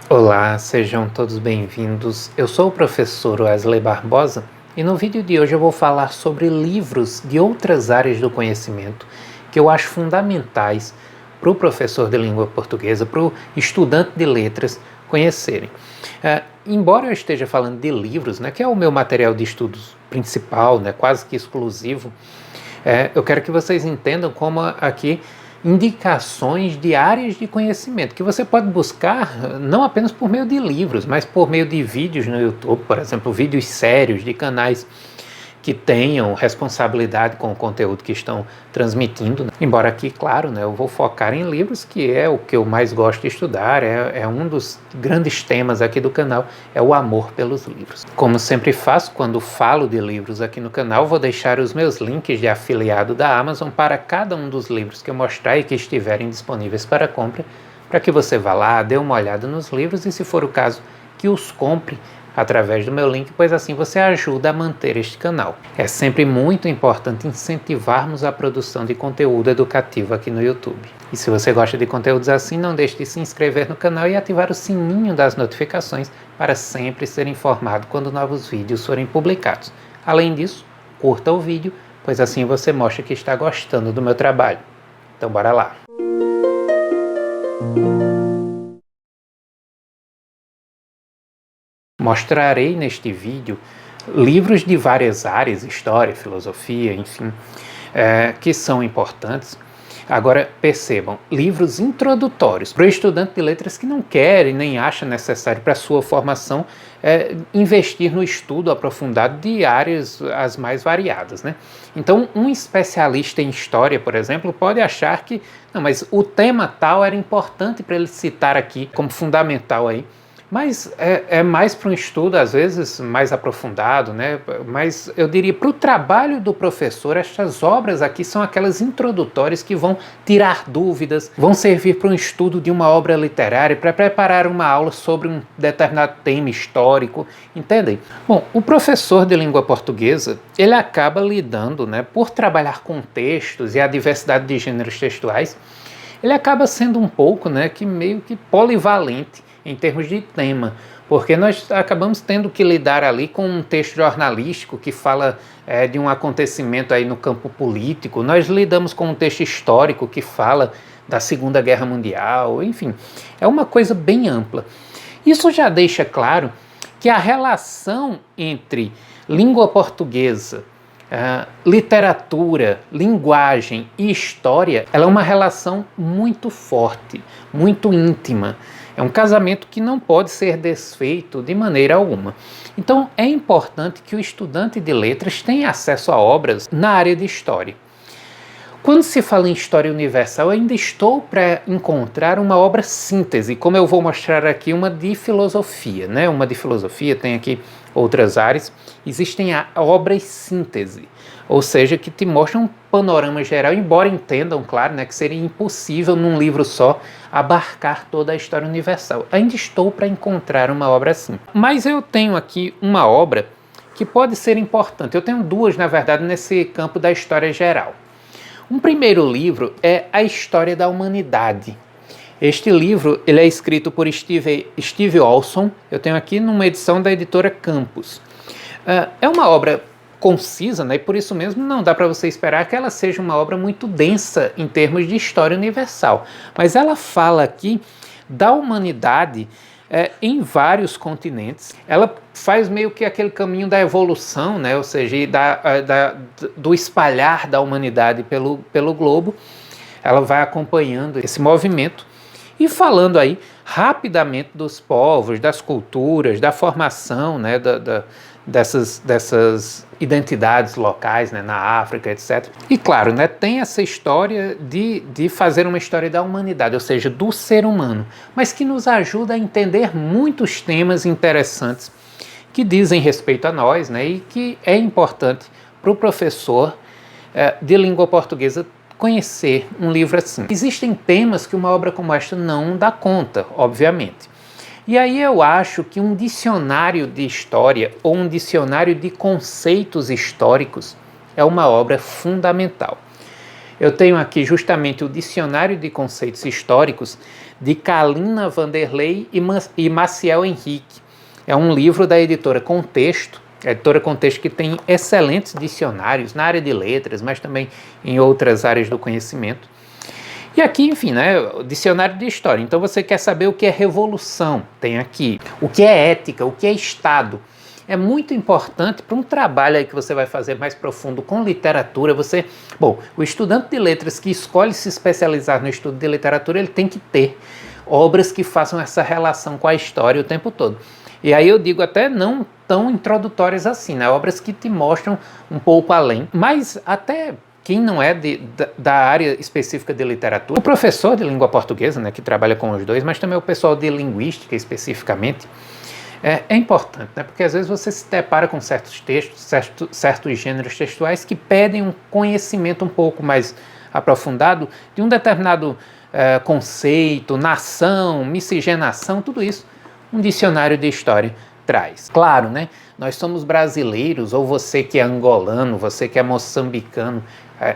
Olá, sejam todos bem-vindos. Eu sou o professor Wesley Barbosa e no vídeo de hoje eu vou falar sobre livros de outras áreas do conhecimento que eu acho fundamentais para o professor de língua portuguesa, para o estudante de letras conhecerem. Embora eu esteja falando de livros, que é o meu material de estudos principal, quase que exclusivo, eu quero que vocês entendam como aqui indicações de áreas de conhecimento que você pode buscar não apenas por meio de livros, mas por meio de vídeos no YouTube, por exemplo, vídeos sérios de canais que tenham responsabilidade com o conteúdo que estão transmitindo. Embora aqui, claro, eu vou focar em livros, que é o que eu mais gosto de estudar, é um dos grandes temas aqui do canal, é o amor pelos livros. Como sempre faço quando falo de livros aqui no canal, vou deixar os meus links de afiliado da Amazon para cada um dos livros que eu mostrar e que estiverem disponíveis para compra, para que você vá lá, dê uma olhada nos livros e, se for o caso, que os compre através do meu link, pois assim você ajuda a manter este canal. É sempre muito importante incentivarmos a produção de conteúdo educativo aqui no YouTube. E se você gosta de conteúdos assim, não deixe de se inscrever no canal e ativar o sininho das notificações para sempre ser informado quando novos vídeos forem publicados. Além disso, curta o vídeo, pois assim você mostra que está gostando do meu trabalho. Então bora lá! Mostrarei neste vídeo livros de várias áreas, história, filosofia, enfim, que são importantes. Agora, percebam, livros introdutórios para o estudante de letras que não quer e nem acha necessário para a sua formação investir no estudo aprofundado de áreas as mais variadas, Então, um especialista em história, por exemplo, pode achar que, não, mas o tema tal era importante para ele citar aqui como fundamental aí. Mas é mais para um estudo, às vezes, mais aprofundado, Mas eu diria, para o trabalho do professor, estas obras aqui são aquelas introdutórias que vão tirar dúvidas, vão servir para um estudo de uma obra literária, para preparar uma aula sobre um determinado tema histórico, entendem? Bom, o professor de língua portuguesa, ele acaba lidando, por trabalhar com textos e a diversidade de gêneros textuais, ele acaba sendo um pouco, que meio que polivalente em termos de tema, porque nós acabamos tendo que lidar ali com um texto jornalístico que fala de um acontecimento aí no campo político, nós lidamos com um texto histórico que fala da Segunda Guerra Mundial, enfim, é uma coisa bem ampla. Isso já deixa claro que a relação entre língua portuguesa, literatura, linguagem e história, ela é uma relação muito forte, muito íntima. É um casamento que não pode ser desfeito de maneira alguma. Então, é importante que o estudante de letras tenha acesso a obras na área de história. Quando se fala em história universal, eu ainda estou para encontrar uma obra síntese, como eu vou mostrar aqui, uma de filosofia, Uma de filosofia, tem aqui outras áreas. Existem obras síntese, ou seja, que te mostram um panorama geral, embora entendam, claro, que seria impossível num livro só abarcar toda a história universal. Ainda estou para encontrar uma obra assim. Mas eu tenho aqui uma obra que pode ser importante. Eu tenho duas, na verdade, nesse campo da história geral. Um primeiro livro é A História da Humanidade. Este livro ele é escrito por Steve Olson, eu tenho aqui numa edição da editora Campos. É uma obra concisa, e por isso mesmo não dá para você esperar que ela seja uma obra muito densa em termos de história universal. Mas ela fala aqui da humanidade em vários continentes. Ela faz meio que aquele caminho da evolução, ou seja, do espalhar da humanidade pelo globo. Ela vai acompanhando esse movimento e falando aí rapidamente dos povos, das culturas, da formação dessas identidades locais, na África, etc. E claro, tem essa história de fazer uma história da humanidade, ou seja, do ser humano, mas que nos ajuda a entender muitos temas interessantes que dizem respeito a nós, e que é importante para o professor de língua portuguesa conhecer um livro assim. Existem temas que uma obra como esta não dá conta, obviamente. E aí eu acho que um dicionário de história ou um dicionário de conceitos históricos é uma obra fundamental. Eu tenho aqui justamente o Dicionário de Conceitos Históricos de Kalina Vanderlei e Maciel Henrique. É um livro da editora Contexto, a editora Contexto que tem excelentes dicionários na área de letras, mas também em outras áreas do conhecimento. E aqui, enfim, né, o dicionário de história. Então você quer saber o que é revolução, tem aqui. O que é ética, o que é Estado. É muito importante para um trabalho aí que você vai fazer mais profundo com literatura. O estudante de letras que escolhe se especializar no estudo de literatura, ele tem que ter obras que façam essa relação com a história o tempo todo. E aí eu digo até não tão introdutórias assim, né? Obras que te mostram um pouco além, mas até quem não é da área específica de literatura, o professor de língua portuguesa, né, que trabalha com os dois, mas também o pessoal de linguística especificamente, é importante, né, porque às vezes você se depara com certos textos, certos gêneros textuais que pedem um conhecimento um pouco mais aprofundado de um determinado conceito, nação, miscigenação, tudo isso um dicionário de história traz. Claro, né? Nós somos brasileiros, ou você que é angolano, você que é moçambicano,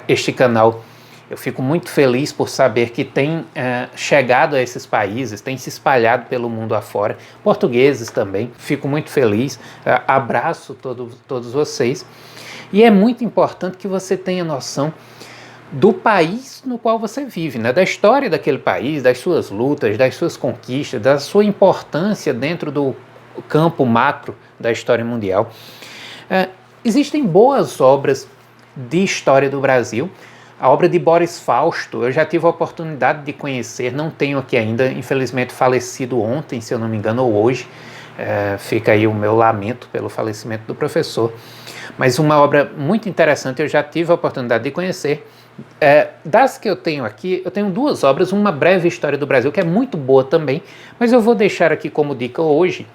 este canal, eu fico muito feliz por saber que tem chegado a esses países, tem se espalhado pelo mundo afora, portugueses também, fico muito feliz, abraço todos vocês, e é muito importante que você tenha noção do país no qual você vive, né? Da história daquele país, das suas lutas, das suas conquistas, da sua importância dentro do campo macro da história mundial. Existem boas obras de história do Brasil. A obra de Boris Fausto, eu já tive a oportunidade de conhecer, não tenho aqui ainda, infelizmente falecido ontem, se eu não me engano, ou hoje. Fica aí o meu lamento pelo falecimento do professor. Mas uma obra muito interessante, eu já tive a oportunidade de conhecer. Das que eu tenho aqui, eu tenho duas obras, uma breve história do Brasil, que é muito boa também, mas eu vou deixar aqui como dica hoje,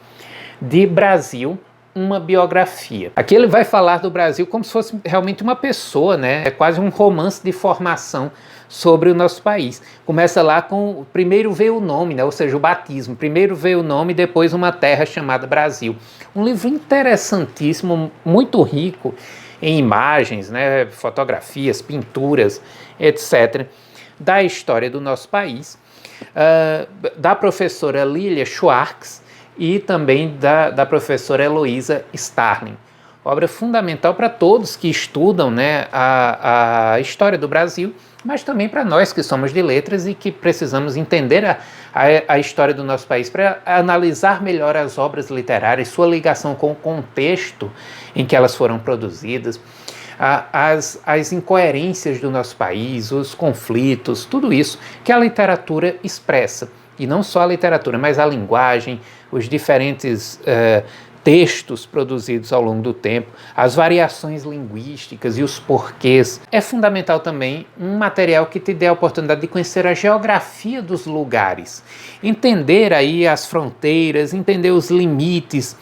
de Brasil, uma biografia. Aqui ele vai falar do Brasil como se fosse realmente uma pessoa, né? É quase um romance de formação sobre o nosso país. Começa lá com, primeiro veio o nome, né? Ou seja, o batismo. Primeiro veio o nome, depois uma terra chamada Brasil. Um livro interessantíssimo, muito rico em imagens, né? Fotografias, pinturas, etc., da história do nosso país, da professora Lilia Schwartz, e também da professora Heloísa Starling. Obra fundamental para todos que estudam, né, a história do Brasil, mas também para nós que somos de letras e que precisamos entender a história do nosso país para analisar melhor as obras literárias, sua ligação com o contexto em que elas foram produzidas, as incoerências do nosso país, os conflitos, tudo isso que a literatura expressa. E não só a literatura, mas a linguagem, os diferentes textos produzidos ao longo do tempo, as variações linguísticas e os porquês. É fundamental também um material que te dê a oportunidade de conhecer a geografia dos lugares, entender aí as fronteiras, entender os limites,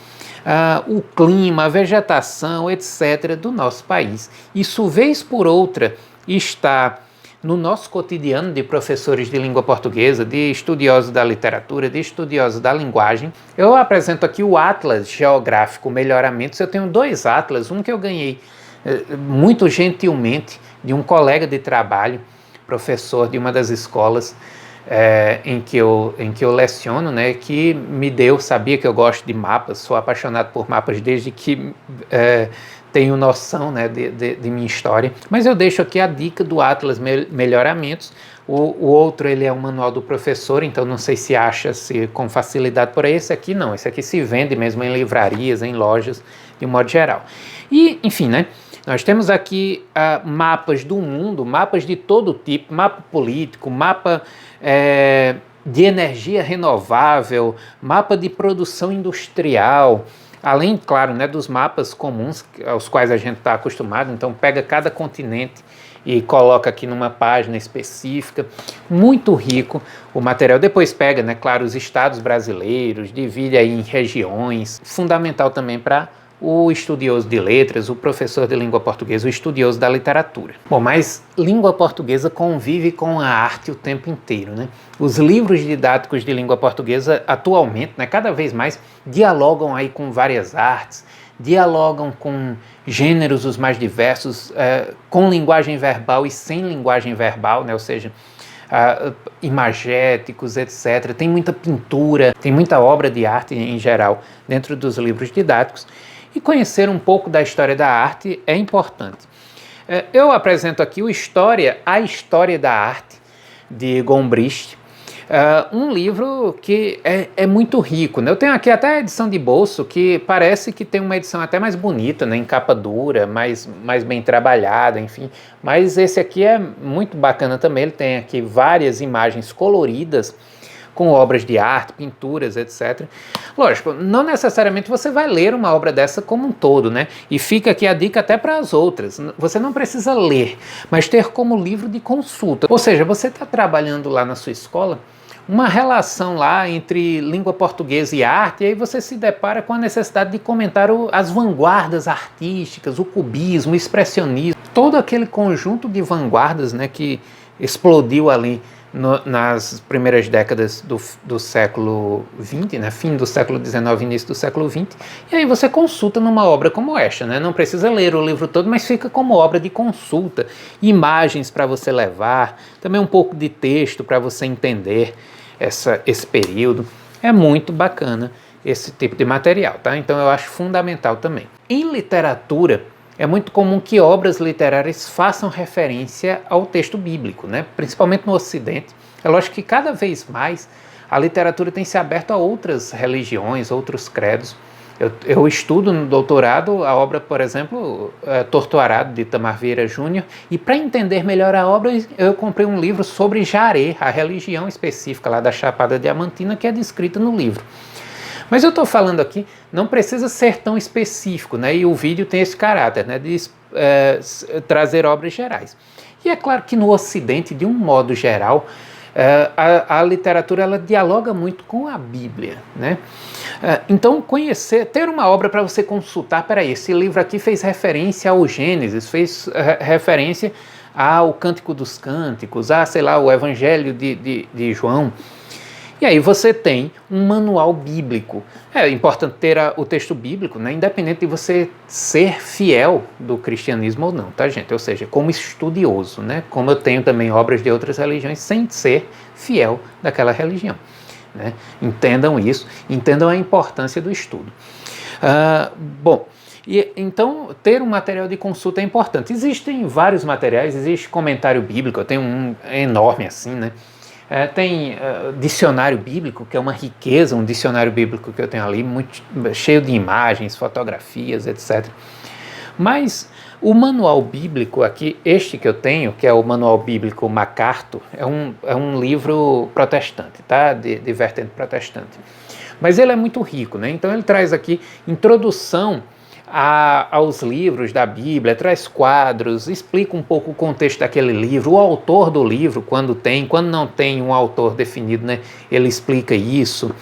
o clima, a vegetação, etc. do nosso país. Isso, vez por outra, está no nosso cotidiano de professores de língua portuguesa, de estudiosos da literatura, de estudiosos da linguagem. Eu apresento aqui o Atlas Geográfico Melhoramentos. Eu tenho dois atlas, um que eu ganhei muito gentilmente de um colega de trabalho, professor de uma das escolas em que eu leciono, né, que me deu, sabia que eu gosto de mapas, sou apaixonado por mapas desde que tenho noção, né, de minha história, mas eu deixo aqui a dica do Atlas Melhoramentos. O outro, ele é um manual do professor, então não sei se acha-se com facilidade por aí. Esse aqui não, esse aqui se vende mesmo em livrarias, em lojas, de um modo geral. E, enfim, né, nós temos aqui mapas do mundo, mapas de todo tipo, mapa político, mapa de energia renovável, mapa de produção industrial, além, claro, né, dos mapas comuns aos quais a gente está acostumado. Então pega cada continente e coloca aqui numa página específica, muito rico o material. Depois pega, né, claro, os estados brasileiros, divide aí em regiões, fundamental também para o estudioso de letras, o professor de língua portuguesa, o estudioso da literatura. Bom, mas língua portuguesa convive com a arte o tempo inteiro, né? Os livros didáticos de língua portuguesa atualmente, né, cada vez mais, dialogam aí com várias artes, dialogam com gêneros os mais diversos, com linguagem verbal e sem linguagem verbal, né? Ou seja, imagéticos, etc. Tem muita pintura, tem muita obra de arte em geral dentro dos livros didáticos. E conhecer um pouco da história da arte é importante. Eu apresento aqui A História da Arte, de Gombrich, um livro que é muito rico, né? Eu tenho aqui até a edição de bolso, que parece que tem uma edição até mais bonita, né? Em capa dura, mais bem trabalhada, enfim. Mas esse aqui é muito bacana também, ele tem aqui várias imagens coloridas, com obras de arte, pinturas, etc. Lógico, não necessariamente você vai ler uma obra dessa como um todo, né? E fica aqui a dica até para as outras. Você não precisa ler, mas ter como livro de consulta. Ou seja, você está trabalhando lá na sua escola, uma relação lá entre língua portuguesa e arte, e aí você se depara com a necessidade de comentar as vanguardas artísticas, o cubismo, o expressionismo, todo aquele conjunto de vanguardas, né, que explodiu ali nas primeiras décadas do século XX, né, fim do século XIX, início do século XX, e aí você consulta numa obra como esta, né, não precisa ler o livro todo, mas fica como obra de consulta, imagens para você levar, também um pouco de texto para você entender esse período. É muito bacana esse tipo de material, tá? Então eu acho fundamental também. Em literatura, é muito comum que obras literárias façam referência ao texto bíblico, né? Principalmente no Ocidente. É lógico que cada vez mais a literatura tem se aberto a outras religiões, outros credos. Eu estudo no doutorado a obra, por exemplo, Torto Arado, de Itamar Vieira Júnior, e para entender melhor a obra, eu comprei um livro sobre Jaré, a religião específica lá da Chapada Diamantina, que é descrita no livro. Mas eu estou falando aqui, não precisa ser tão específico, né? E o vídeo tem esse caráter, né, de trazer obras gerais. E é claro que no Ocidente, de um modo geral, a literatura ela dialoga muito com a Bíblia, né? Então ter uma obra para você consultar, peraí, esse livro aqui fez referência ao Gênesis, fez referência ao Cântico dos Cânticos, sei lá, o Evangelho de João. E aí você tem um manual bíblico. É importante ter o texto bíblico, né, independente de você ser fiel do cristianismo ou não, tá, gente? Ou seja, como estudioso, né? Como eu tenho também obras de outras religiões sem ser fiel daquela religião, né? Entendam isso, entendam a importância do estudo. Então, ter um material de consulta é importante. Existem vários materiais, existe comentário bíblico, eu tenho um enorme assim, né? Tem dicionário bíblico, que é uma riqueza, um dicionário bíblico que eu tenho ali, muito cheio de imagens, fotografias, etc. Mas o manual bíblico aqui, este que eu tenho, que é o Manual Bíblico MacArthur, é um livro protestante, tá? De vertente protestante. Mas ele é muito rico, né? Então ele traz aqui introdução aos livros da Bíblia, traz quadros, explica um pouco o contexto daquele livro, o autor do livro, quando não tem um autor definido, né, ele explica isso,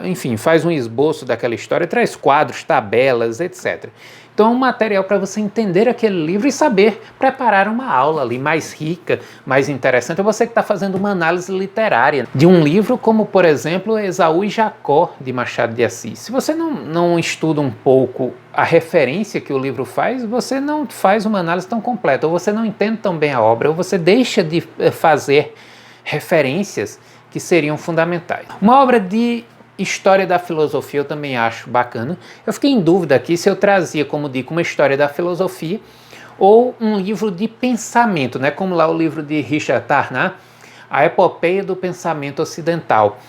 enfim, faz um esboço daquela história, traz quadros, tabelas, etc. Então é um material para você entender aquele livro e saber preparar uma aula ali mais rica, mais interessante. É você que está fazendo uma análise literária de um livro como, por exemplo, Esaú e Jacó, de Machado de Assis. Se você não estuda um pouco a referência que o livro faz, você não faz uma análise tão completa, ou você não entende tão bem a obra, ou você deixa de fazer referências que seriam fundamentais. Uma obra de história da filosofia eu também acho bacana. Eu fiquei em dúvida aqui se eu trazia como dica uma história da filosofia ou um livro de pensamento, né? Como lá o livro de Richard Tarnack, A Epopeia do Pensamento Ocidental.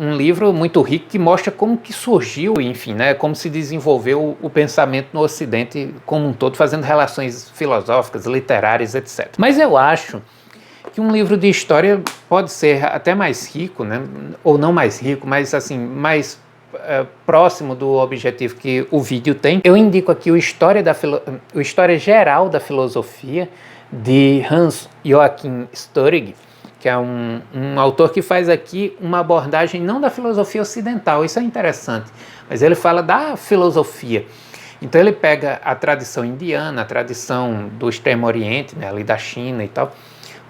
Um livro muito rico que mostra como que surgiu, enfim, né? Como se desenvolveu o pensamento no Ocidente como um todo, fazendo relações filosóficas, literárias, etc. Mas eu acho que um livro de história pode ser até mais rico, né? Ou não mais rico, mas assim, mais próximo do objetivo que o vídeo tem. Eu indico aqui o História Geral da Filosofia, de Hans Joachim Störig, que é um autor que faz aqui uma abordagem não da filosofia ocidental, isso é interessante, mas ele fala da filosofia. Então ele pega a tradição indiana, a tradição do Extremo Oriente, né, ali da China e tal.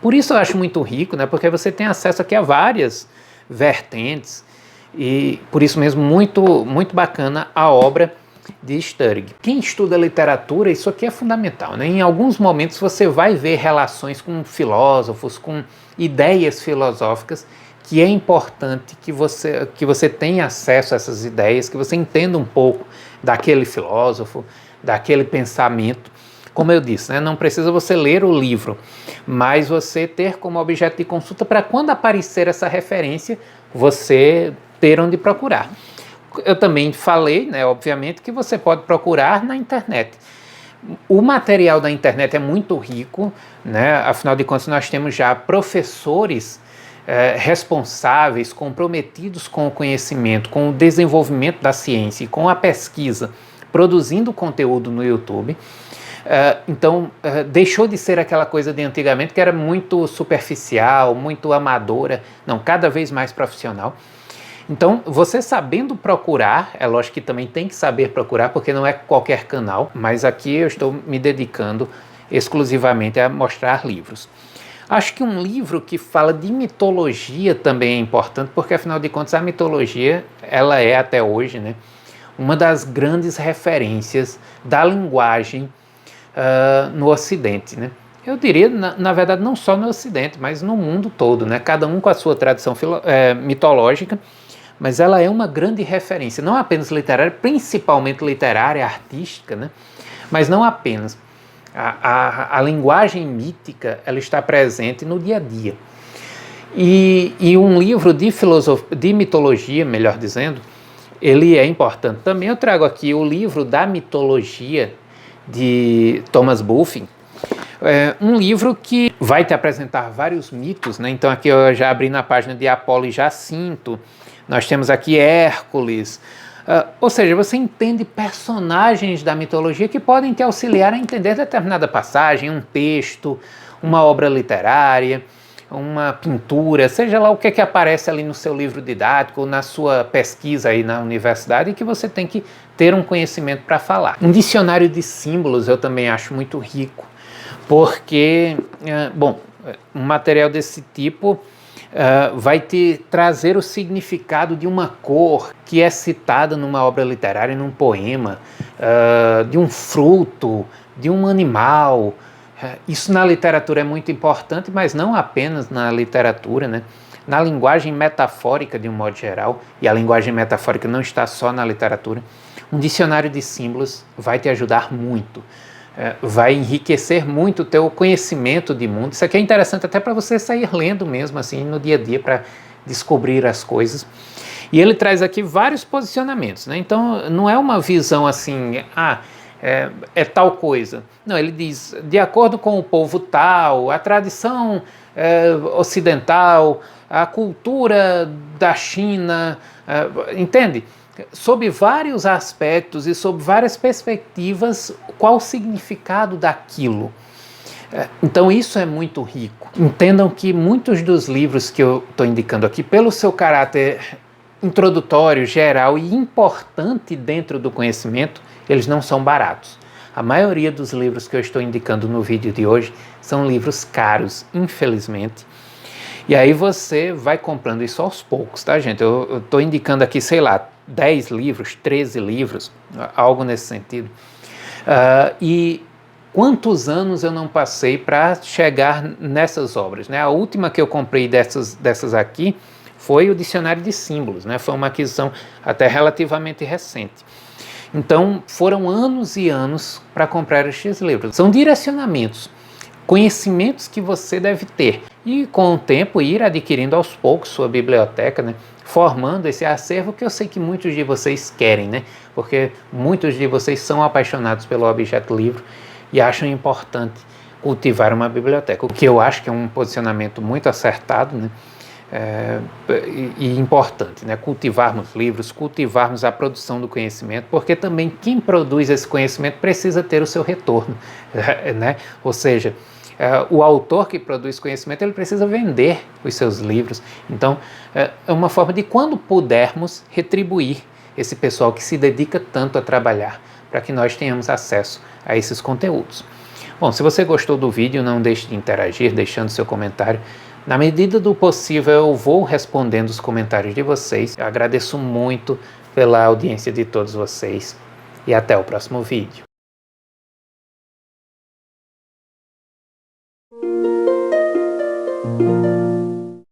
Por isso eu acho muito rico, né, porque você tem acesso aqui a várias vertentes e por isso mesmo muito, muito bacana a obra de Sturge. Quem estuda literatura, isso aqui é fundamental, né? Em alguns momentos você vai ver relações com filósofos, com ideias filosóficas, que é importante que você tenha acesso a essas ideias, que você entenda um pouco daquele filósofo, daquele pensamento. Como eu disse, né, não precisa você ler o livro, mas você ter como objeto de consulta para quando aparecer essa referência, você ter onde procurar. Eu também falei, né, obviamente, que você pode procurar na internet. O material da internet é muito rico, né, afinal de contas nós temos já professores responsáveis, comprometidos com o conhecimento, com o desenvolvimento da ciência e com a pesquisa, produzindo conteúdo no YouTube. Então, deixou de ser aquela coisa de antigamente que era muito superficial, muito amadora, não, cada vez mais profissional. Então, você sabendo procurar, é lógico que também tem que saber procurar, porque não é qualquer canal, mas aqui eu estou me dedicando exclusivamente a mostrar livros. Acho que um livro que fala de mitologia também é importante, porque afinal de contas a mitologia, ela é até hoje, né, uma das grandes referências da linguagem no Ocidente, né? Eu diria, na verdade, não só no Ocidente, mas no mundo todo, né? Cada um com a sua tradição mitológica, mas ela é uma grande referência, não apenas literária, principalmente literária, artística, né? Mas não apenas. A linguagem mítica, ela está presente no dia a dia. E um livro de mitologia, melhor dizendo, ele é importante também. Eu trago aqui o livro da mitologia de Thomas Bulfing, um livro que vai te apresentar vários mitos, né? Então aqui eu já abri na página de Apolo e Jacinto, nós temos aqui Hércules, ou seja, você entende personagens da mitologia que podem te auxiliar a entender determinada passagem, um texto, uma obra literária, uma pintura, seja lá o que aparece ali no seu livro didático ou na sua pesquisa aí na universidade, e que você tem que ter um conhecimento para falar. Um dicionário de símbolos eu também acho muito rico, porque, um material desse tipo vai te trazer o significado de uma cor que é citada numa obra literária, num poema, de um fruto, de um animal. Isso na literatura é muito importante, mas não apenas na literatura, né? Na linguagem metafórica de um modo geral, e a linguagem metafórica não está só na literatura, um dicionário de símbolos vai te ajudar muito, vai enriquecer muito o teu conhecimento de mundo. Isso aqui é interessante até para você sair lendo mesmo assim no dia a dia, para descobrir as coisas. E ele traz aqui vários posicionamentos, né? Então não é uma visão assim, é tal coisa. Não, ele diz, de acordo com o povo tal, a tradição ocidental, a cultura da China, entende? Sob vários aspectos e sob várias perspectivas, qual o significado daquilo. Então isso é muito rico. Entendam que muitos dos livros que eu estou indicando aqui, pelo seu caráter introdutório, geral e importante dentro do conhecimento, eles não são baratos. A maioria dos livros que eu estou indicando no vídeo de hoje são livros caros, infelizmente. E aí você vai comprando isso aos poucos, tá, gente? Eu estou indicando aqui, sei lá, 10 livros, 13 livros, algo nesse sentido. E quantos anos eu não passei para chegar nessas obras, né? A última que eu comprei dessas aqui foi o Dicionário de Símbolos, né? Foi uma aquisição até relativamente recente. Então, foram anos e anos para comprar estes livros. São direcionamentos, conhecimentos que você deve ter. E com o tempo ir adquirindo aos poucos sua biblioteca, né? Formando esse acervo que eu sei que muitos de vocês querem, né? Porque muitos de vocês são apaixonados pelo objeto livro e acham importante cultivar uma biblioteca. O que eu acho que é um posicionamento muito acertado, né? E importante, né? Cultivarmos livros, cultivarmos a produção do conhecimento, porque também quem produz esse conhecimento precisa ter o seu retorno, né? Ou seja, o autor que produz conhecimento, ele precisa vender os seus livros. Então, é uma forma de, quando pudermos, retribuir esse pessoal que se dedica tanto a trabalhar, para que nós tenhamos acesso a esses conteúdos. Bom, se você gostou do vídeo, não deixe de interagir, deixando seu comentário. Na medida do possível, eu vou respondendo os comentários de vocês. Eu agradeço muito pela audiência de todos vocês. e até o próximo vídeo.